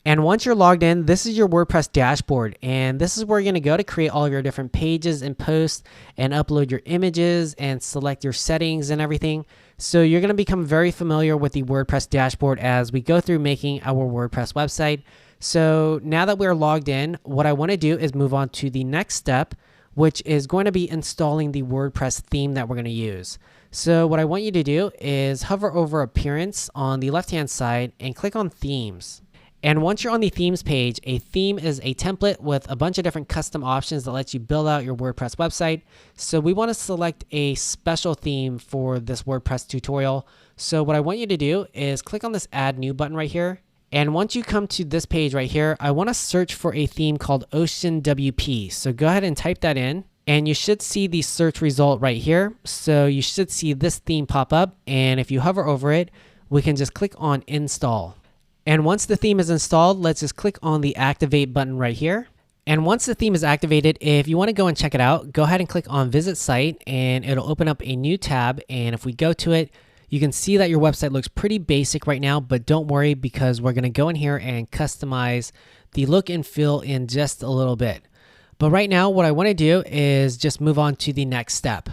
And once you're logged in, this is your WordPress dashboard. And this is where you're going to go to create all your different pages and posts and upload your images and select your settings and everything. So you're going to become very familiar with the WordPress dashboard as we go through making our WordPress website. So now that we're logged in, what I want to do is move on to the next step, which is going to be installing the WordPress theme that we're going to use. So what I want you to do is hover over Appearance on the left-hand side and click on Themes. And once you're on the themes page, a theme is a template with a bunch of different custom options that lets you build out your WordPress website. So we want to select a special theme for this WordPress tutorial. So what I want you to do is click on this Add New button right here. And once you come to this page right here, I want to search for a theme called Ocean WP. So go ahead and type that in. And you should see the search result right here. So you should see this theme pop up. And if you hover over it, we can just click on Install. And once the theme is installed, let's just click on the Activate button right here. And once the theme is activated, if you want to go and check it out, go ahead and click on Visit Site, and it'll open up a new tab. And if we go to it, you can see that your website looks pretty basic right now, but don't worry because we're going to go in here and customize the look and feel in just a little bit. But right now, what I want to do is just move on to the next step.